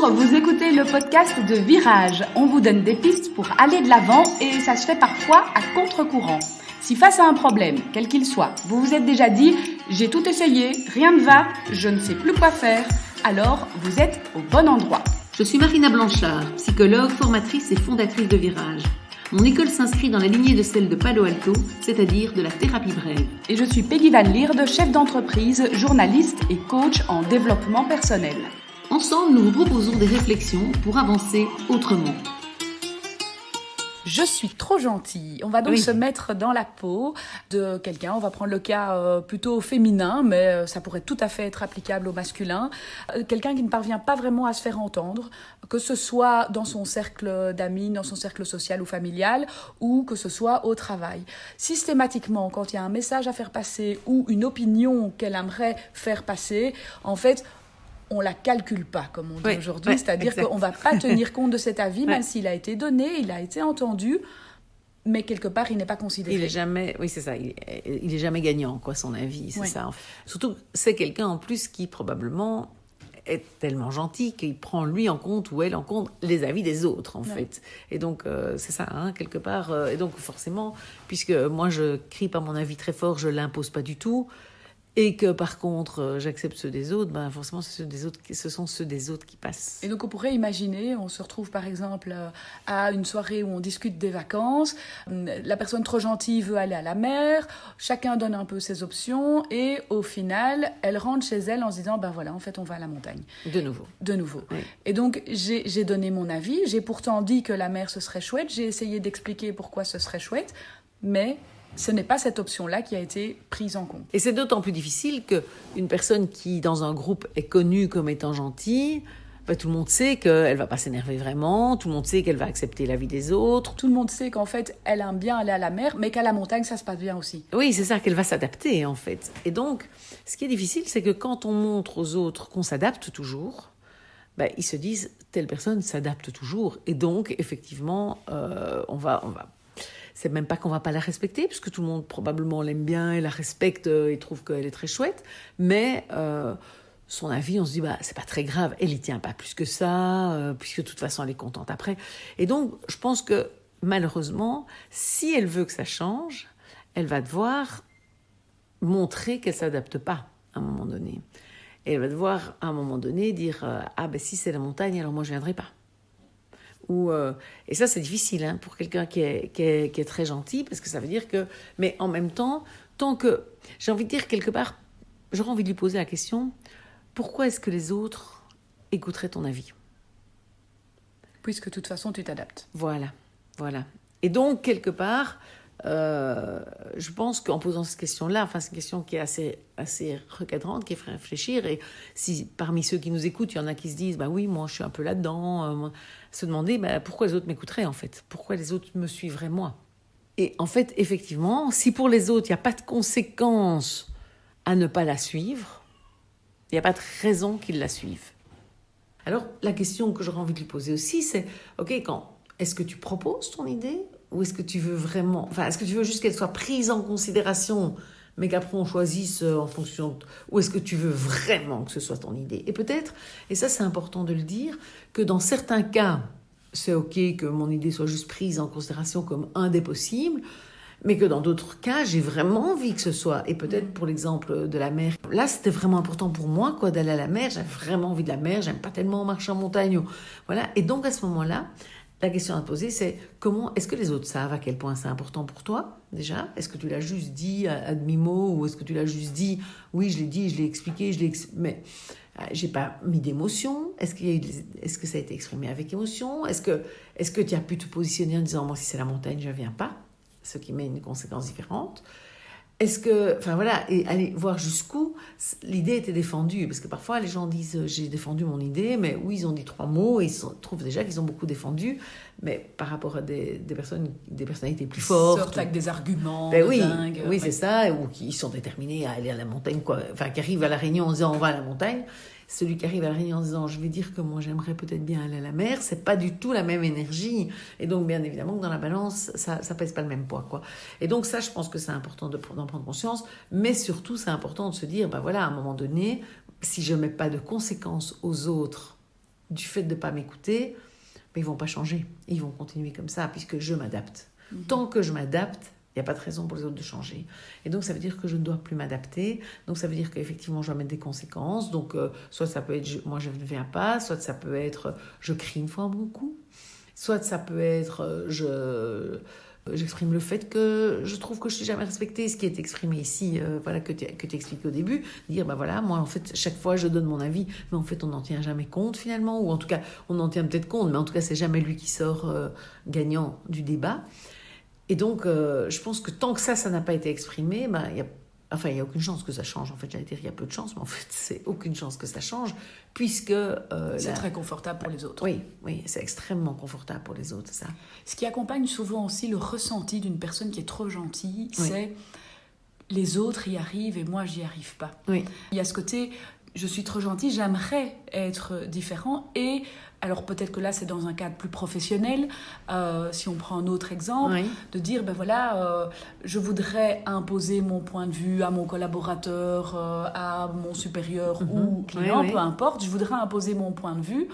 Bonjour, vous écoutez le podcast de Virage. On vous donne des pistes pour aller de l'avant et ça se fait parfois à contre-courant. Si face à un problème, quel qu'il soit, vous vous êtes déjà dit « j'ai tout essayé, rien ne va, je ne sais plus quoi faire », alors vous êtes au bon endroit. Je suis Marina Blanchard, psychologue, formatrice et fondatrice de Virage. Mon école s'inscrit dans la lignée de celle de Palo Alto, c'est-à-dire de la thérapie brève. Et je suis Peggy Van Lierde, chef d'entreprise, journaliste et coach en développement personnel. Ensemble, nous vous proposons des réflexions pour avancer autrement. Je suis trop gentille. On va donc se mettre dans la peau de quelqu'un. On va prendre le cas plutôt féminin, mais ça pourrait tout à fait être applicable au masculin. Quelqu'un qui ne parvient pas vraiment à se faire entendre, que ce soit dans son cercle d'amis, dans son cercle social ou familial, ou que ce soit au travail. Systématiquement, quand il y a un message à faire passer ou une opinion qu'elle aimerait faire passer, en fait, on la calcule pas, comme on dit aujourd'hui, c'est-à-dire qu'on va pas tenir compte de cet avis, même s'il a été donné, il a été entendu, mais quelque part, il n'est pas considéré. Il est jamais, c'est ça, il est jamais gagnant, quoi, son avis, c'est ça. Surtout, c'est quelqu'un en plus qui probablement est tellement gentil qu'il prend lui en compte ou elle en compte les avis des autres, en fait. Et donc, c'est ça, quelque part. Et donc, forcément, puisque moi, je crie pas mon avis très fort, je l'impose pas du tout. Et que par contre, j'accepte ceux des autres, forcément, ce sont ceux des autres qui passent. Et donc, on pourrait imaginer, on se retrouve par exemple à une soirée où on discute des vacances, la personne trop gentille veut aller à la mer, chacun donne un peu ses options, et au final, elle rentre chez elle en se disant, voilà, en fait, on va à la montagne. De nouveau. Oui. Et donc, j'ai donné mon avis, j'ai pourtant dit que la mer, ce serait chouette, j'ai essayé d'expliquer pourquoi ce serait chouette, mais ce n'est pas cette option-là qui a été prise en compte. Et c'est d'autant plus difficile qu'une personne qui, dans un groupe, est connue comme étant gentille, tout le monde sait qu'elle ne va pas s'énerver vraiment, tout le monde sait qu'elle va accepter l'avis des autres. Tout le monde sait qu'en fait, elle aime bien aller à la mer, mais qu'à la montagne, ça se passe bien aussi. Oui, c'est ça, qu'elle va s'adapter, en fait. Et donc, ce qui est difficile, c'est que quand on montre aux autres qu'on s'adapte toujours, ils se disent, telle personne s'adapte toujours. Et donc, effectivement, on va c'est même pas qu'on va pas la respecter, puisque tout le monde probablement l'aime bien et la respecte et trouve qu'elle est très chouette, mais son avis, on se dit, c'est pas très grave, elle y tient pas plus que ça, puisque de toute façon elle est contente après. Et donc, je pense que malheureusement, si elle veut que ça change, elle va devoir montrer qu'elle s'adapte pas à un moment donné. Et elle va devoir, à un moment donné, dire, si c'est la montagne, alors moi je viendrai pas. Et ça, c'est difficile pour quelqu'un qui est très gentil, parce que ça veut dire que... Mais en même temps, tant que... J'ai envie de dire, quelque part, j'aurais envie de lui poser la question, pourquoi est-ce que les autres écouteraient ton avis ? Puisque de toute façon, tu t'adaptes. Voilà. Et donc, quelque part, je pense qu'en posant cette question-là, c'est une question qui est assez recadrant, qui ferait réfléchir, et si parmi ceux qui nous écoutent, il y en a qui se disent oui, moi je suis un peu là-dedans, se demander pourquoi les autres m'écouteraient en fait, pourquoi les autres me suivraient moi. Et en fait, effectivement, si pour les autres il n'y a pas de conséquences à ne pas la suivre, il n'y a pas de raison qu'ils la suivent. Alors la question que j'aurais envie de lui poser aussi, c'est est-ce que tu proposes ton idée, ou est-ce que tu veux vraiment... est-ce que tu veux juste qu'elle soit prise en considération, mais qu'après on choisisse en fonction... Ou est-ce que tu veux vraiment que ce soit ton idée ? Et peut-être, et ça c'est important de le dire, que dans certains cas, c'est OK que mon idée soit juste prise en considération comme un des possibles, mais que dans d'autres cas, j'ai vraiment envie que ce soit. Et peut-être pour l'exemple de la mer, là c'était vraiment important pour moi d'aller à la mer, j'avais vraiment envie de la mer, j'aime pas tellement marcher en montagne. Voilà. Et donc à ce moment-là, la question à te poser, c'est est-ce que les autres savent à quel point c'est important pour toi, déjà ? Est-ce que tu l'as juste dit à demi-mot, ou est-ce que tu l'as juste dit, oui, je l'ai dit, je l'ai expliqué, mais j'ai pas mis d'émotion ? Est-ce que ça a été exprimé avec émotion ? Est-ce que tu as pu te positionner en disant, moi, si c'est la montagne, je ne viens pas, ce qui met une conséquence différente ? Est-ce que, et aller voir jusqu'où l'idée était défendue, parce que parfois les gens disent j'ai défendu mon idée, mais oui, ils ont dit 3 mots et ils trouvent déjà qu'ils ont beaucoup défendu, mais par rapport à des personnalités plus fortes. Sortent avec des arguments dingues. Oui, c'est ça, ou qui sont déterminés à aller à la montagne, qui arrivent à la réunion en disant on va à la montagne. Celui qui arrive à la réunion en disant je vais dire que moi j'aimerais peut-être bien aller à la mer, c'est pas du tout la même énergie, et donc bien évidemment que dans la balance ça pèse pas le même poids, Et donc ça, je pense que c'est important d'en prendre conscience, mais surtout c'est important de se dire à un moment donné, si je mets pas de conséquences aux autres du fait de ne pas m'écouter, mais ils ne vont pas changer. Ils vont continuer comme ça, puisque je m'adapte. Tant que je m'adapte, il n'y a pas de raison pour les autres de changer. Et donc, ça veut dire que je ne dois plus m'adapter. Donc, ça veut dire qu'effectivement, je dois mettre des conséquences. Donc, soit ça peut être, moi, je ne viens pas. Soit ça peut être, je crie une fois un bon coup. Soit ça peut être, j'exprime le fait que je trouve que je ne suis jamais respectée, ce qui est exprimé ici, voilà, que tu expliquais au début. Dire, ben voilà, moi, en fait, chaque fois, je donne mon avis, mais en fait, on n'en tient jamais compte, finalement. Ou en tout cas, on en tient peut-être compte, mais en tout cas, c'est jamais lui qui sort gagnant du débat. Et donc, je pense que tant que ça n'a pas été exprimé, ben, il n'y a aucune chance que ça change. En fait, j'allais dire, il y a peu de chance, mais en fait, c'est aucune chance que ça change, puisque... c'est très confortable pour les autres. Oui, c'est extrêmement confortable pour les autres, ça. Ce qui accompagne souvent aussi le ressenti d'une personne qui est trop gentille, c'est les autres y arrivent et moi, j'y arrive pas. Oui. Il y a ce côté, je suis trop gentille, j'aimerais être différent et... Alors peut-être que là c'est dans un cadre plus professionnel, si on prend un autre exemple, de dire ben voilà, je voudrais imposer mon point de vue à mon collaborateur, à mon supérieur ou client, peu importe, je voudrais imposer mon point de vue.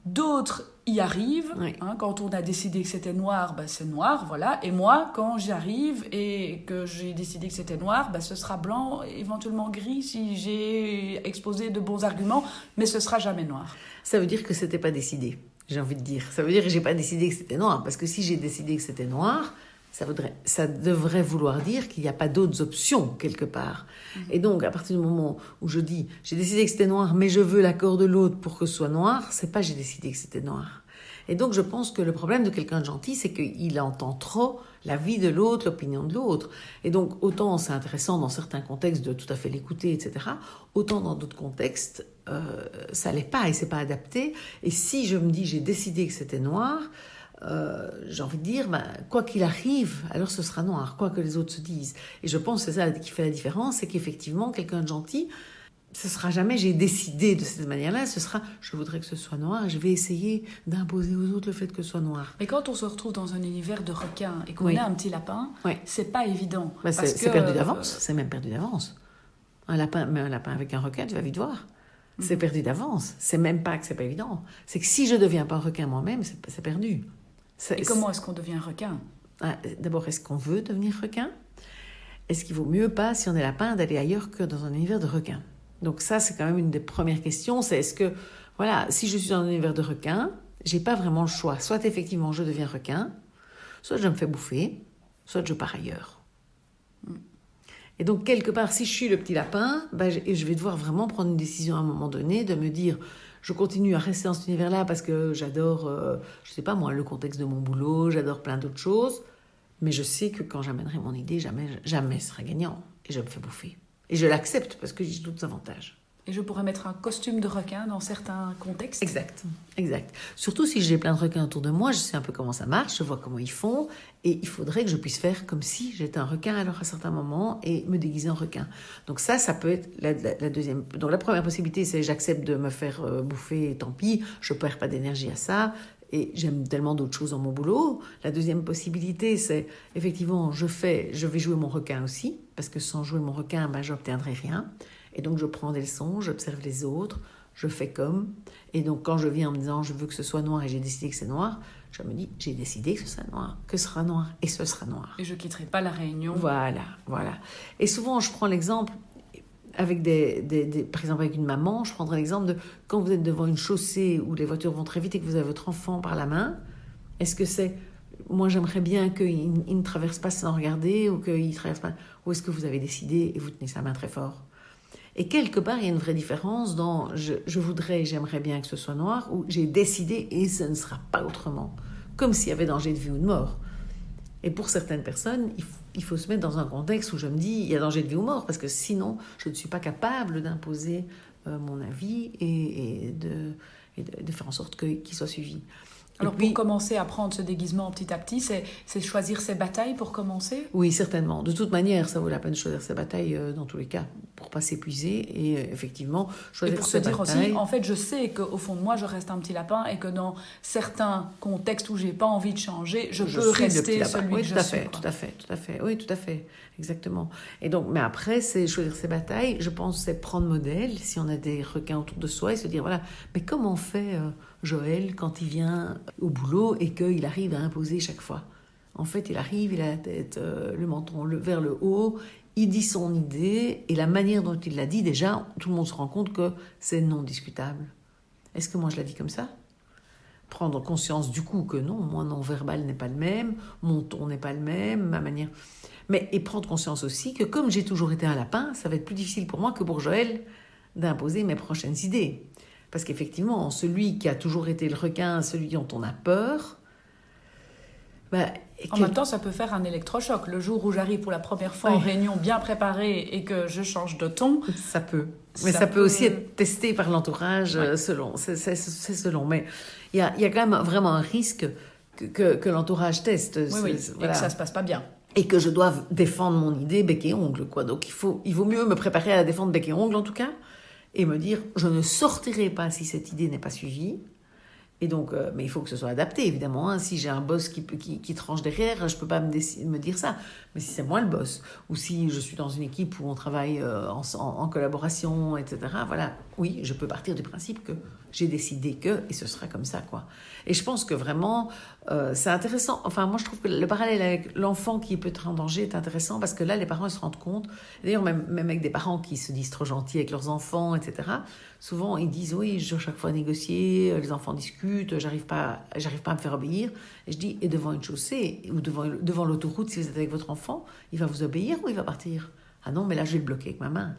D'autres y arrivent, quand on a décidé que c'était noir, ben c'est noir, voilà. Et moi, quand j'y arrive et que j'ai décidé que c'était noir, ben ce sera blanc, éventuellement gris si j'ai exposé de bons arguments, mais ce sera jamais noir. Ça veut dire que c'était pas décidé, j'ai envie de dire. Ça veut dire que j'ai pas décidé que c'était noir, parce que si j'ai décidé que c'était noir, ça devrait vouloir dire qu'il n'y a pas d'autres options quelque part. Et donc, à partir du moment où je dis j'ai décidé que c'était noir, mais je veux l'accord de l'autre pour que ce soit noir, c'est pas j'ai décidé que c'était noir. Et donc, je pense que le problème de quelqu'un de gentil, c'est qu'il entend trop l'avis de l'autre, l'opinion de l'autre. Et donc, autant c'est intéressant dans certains contextes de tout à fait l'écouter, etc., autant dans d'autres contextes, ça l'est pas et c'est pas adapté. Et si je me dis j'ai décidé que c'était noir, j'ai envie de dire, quoi qu'il arrive, alors ce sera noir, quoi que les autres se disent. Et je pense que c'est ça qui fait la différence, c'est qu'effectivement, quelqu'un de gentil, ce sera jamais j'ai décidé de cette manière-là, ce sera je voudrais que ce soit noir et je vais essayer d'imposer aux autres le fait que ce soit noir. Mais quand on se retrouve dans un univers de requins et qu'on a un petit lapin, c'est pas évident. C'est perdu d'avance, c'est même perdu d'avance. Un lapin avec un requin, tu vas vite voir. C'est perdu d'avance. C'est même pas que c'est pas évident. C'est que si je deviens pas un requin moi-même, c'est perdu. Et comment est-ce qu'on devient requin ? D'abord, est-ce qu'on veut devenir requin ? Est-ce qu'il vaut mieux pas, si on est lapin, d'aller ailleurs que dans un univers de requins ? Donc ça, c'est quand même une des premières questions. C'est est-ce que, voilà, si je suis dans un univers de requins, j'ai pas vraiment le choix. Soit effectivement, je deviens requin, soit je me fais bouffer, soit je pars ailleurs. Et donc, quelque part, si je suis le petit lapin, je vais devoir vraiment prendre une décision à un moment donné, de me dire, je continue à rester dans cet univers-là parce que j'adore, je sais pas moi, le contexte de mon boulot, j'adore plein d'autres choses, mais je sais que quand j'amènerai mon idée, jamais ce sera gagnant. Et je me fais bouffer. Et je l'accepte parce que j'ai d'autres avantages. Et je pourrais mettre un costume de requin dans certains contextes. Exact. Surtout si j'ai plein de requins autour de moi, je sais un peu comment ça marche, je vois comment ils font, et il faudrait que je puisse faire comme si j'étais un requin alors à certains moments et me déguiser en requin. Donc ça peut être la deuxième. Donc la première possibilité, c'est j'accepte de me faire bouffer, et tant pis, je ne perds pas d'énergie à ça. Et j'aime tellement d'autres choses dans mon boulot. La deuxième possibilité, c'est effectivement, je vais jouer mon requin aussi, parce que sans jouer mon requin, j'obtiendrai rien. Et donc, je prends des leçons, j'observe les autres, je fais comme. Et donc, quand je viens en me disant, je veux que ce soit noir et j'ai décidé que c'est noir, je me dis, j'ai décidé que ce sera noir, que ce sera noir et ce sera noir. Et je ne quitterai pas la réunion. Voilà. Et souvent, je prends l'exemple, avec par exemple avec une maman, je prendrais l'exemple de quand vous êtes devant une chaussée où les voitures vont très vite et que vous avez votre enfant par la main, est-ce que c'est moi j'aimerais bien qu'il ne traverse pas sans regarder ou qu'il traverse pas, ou est-ce que vous avez décidé et vous tenez sa main très fort? Et quelque part il y a une vraie différence dans j'aimerais bien que ce soit noir, ou j'ai décidé et ce ne sera pas autrement, comme s'il y avait danger de vie ou de mort. Et pour certaines personnes, il faut se mettre dans un contexte où je me dis il y a danger de vie ou mort, parce que sinon, je ne suis pas capable d'imposer mon avis et de faire en sorte qu'il soit suivi. Alors pour commencer à prendre ce déguisement petit à petit, c'est choisir ses batailles pour commencer? Oui, certainement. De toute manière, ça vaut la peine de choisir ses batailles dans tous les cas, pour pas s'épuiser et effectivement choisir ses batailles. Et pour se dire aussi, en fait, je sais qu'au fond de moi, je reste un petit lapin et que dans certains contextes où j'ai pas envie de changer, je peux rester celui que je suis. Tout à fait. Oui, tout à fait. Exactement. Et donc, mais après, c'est choisir ses batailles. Je pense c'est prendre modèle, si on a des requins autour de soi, et se dire, voilà, mais comment fait Joël quand il vient au boulot et qu'il arrive à imposer chaque fois? En fait, il arrive, il a la tête, le menton vers le haut, il dit son idée, et la manière dont il l'a dit, déjà, tout le monde se rend compte que c'est non discutable. Est-ce que moi je la dis comme ça? Prendre conscience du coup que non, mon non-verbal n'est pas le même, mon ton n'est pas le même, ma manière... Et prendre conscience aussi que comme j'ai toujours été un lapin, ça va être plus difficile pour moi que pour Joël d'imposer mes prochaines idées. Parce qu'effectivement, celui qui a toujours été le requin, celui dont on a peur... En même temps, ça peut faire un électrochoc. Le jour où j'arrive pour la première fois en réunion bien préparée et que je change de ton... Ça peut. Mais ça peut aussi être testé par l'entourage selon. C'est selon. Mais il y a quand même vraiment un risque que l'entourage teste. Oui, et que ça se passe pas bien. Et que je doive défendre mon idée bec et ongle, quoi. Donc il vaut mieux me préparer à la défendre bec et ongle, en tout cas, et me dire, je ne sortirai pas si cette idée n'est pas suivie. Et donc, mais il faut que ce soit adapté, évidemment. Hein. Si j'ai un boss qui tranche derrière, je ne peux pas me dire ça. Mais si c'est moi le boss, ou si je suis dans une équipe où on travaille en collaboration, etc., voilà, oui, je peux partir du principe que j'ai décidé que, et ce sera comme ça, quoi. Et je pense que vraiment, c'est intéressant. Enfin, moi, je trouve que le parallèle avec l'enfant qui peut être en danger est intéressant, parce que là, les parents ils se rendent compte. D'ailleurs, même avec des parents qui se disent trop gentils avec leurs enfants, etc., souvent, ils disent, oui, je dois chaque fois négocier, les enfants discutent, j'arrive pas à me faire obéir. Et je dis, et devant une chaussée, ou devant l'autoroute, si vous êtes avec votre enfant, il va vous obéir ou il va partir? Ah non, mais là, je vais le bloquer avec ma main.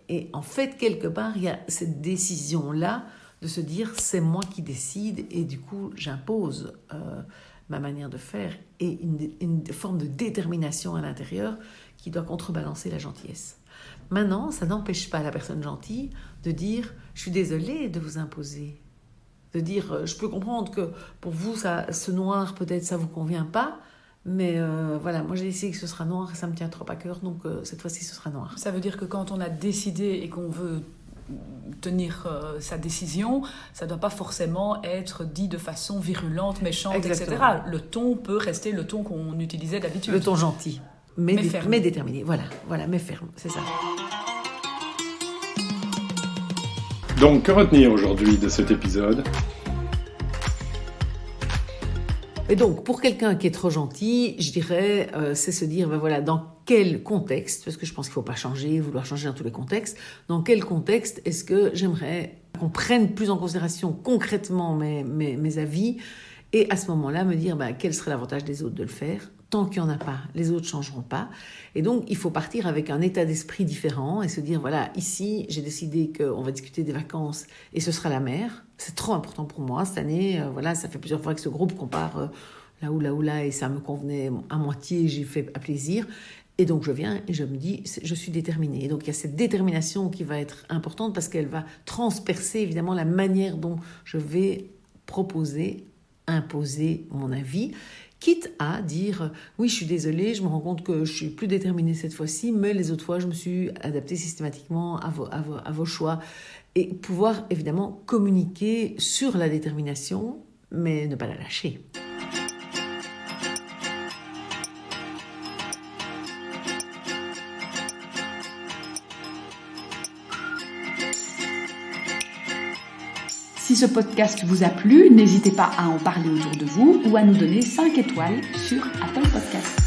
Et en fait, quelque part, il y a cette décision-là de se dire, c'est moi qui décide, et du coup, j'impose ma manière de faire, et une forme de détermination à l'intérieur qui doit contrebalancer la gentillesse. Maintenant, ça n'empêche pas la personne gentille de dire « je suis désolée de vous imposer ». De dire « je peux comprendre que pour vous, ce noir, peut-être, ça ne vous convient pas, mais voilà, moi j'ai décidé que ce sera noir et ça me tient trop à cœur, donc cette fois-ci, ce sera noir ». Ça veut dire que quand on a décidé et qu'on veut tenir sa décision, ça ne doit pas forcément être dit de façon virulente, méchante, etc. Le ton peut rester le ton qu'on utilisait d'habitude. Le ton gentil. Mais déterminé, voilà, mais ferme, c'est ça. Donc, que retenir aujourd'hui de cet épisode ? Et donc, pour quelqu'un qui est trop gentil, je dirais, c'est se dire, dans quel contexte, parce que je pense qu'il ne faut pas vouloir changer dans tous les contextes, dans quel contexte est-ce que j'aimerais qu'on prenne plus en considération concrètement mes avis, et à ce moment-là, me dire, quel serait l'avantage des autres de le faire ? Tant qu'il n'y en a pas, les autres ne changeront pas. Et donc, il faut partir avec un état d'esprit différent et se dire, ici, j'ai décidé qu'on va discuter des vacances et ce sera la mer. C'est trop important pour moi cette année. Ça fait plusieurs fois que ce groupe qu'on part là, et ça me convenait à moitié, j'ai fait à plaisir. Et donc, je viens et je me dis, je suis déterminée. Et donc, il y a cette détermination qui va être importante parce qu'elle va transpercer, évidemment, la manière dont je vais imposer mon avis. Quitte à dire, oui, je suis désolée, je me rends compte que je suis plus déterminée cette fois-ci, mais les autres fois, je me suis adaptée systématiquement à vos choix. Et pouvoir, évidemment, communiquer sur la détermination, mais ne pas la lâcher. Si ce podcast vous a plu, n'hésitez pas à en parler autour de vous ou à nous donner 5 étoiles sur Apple Podcasts.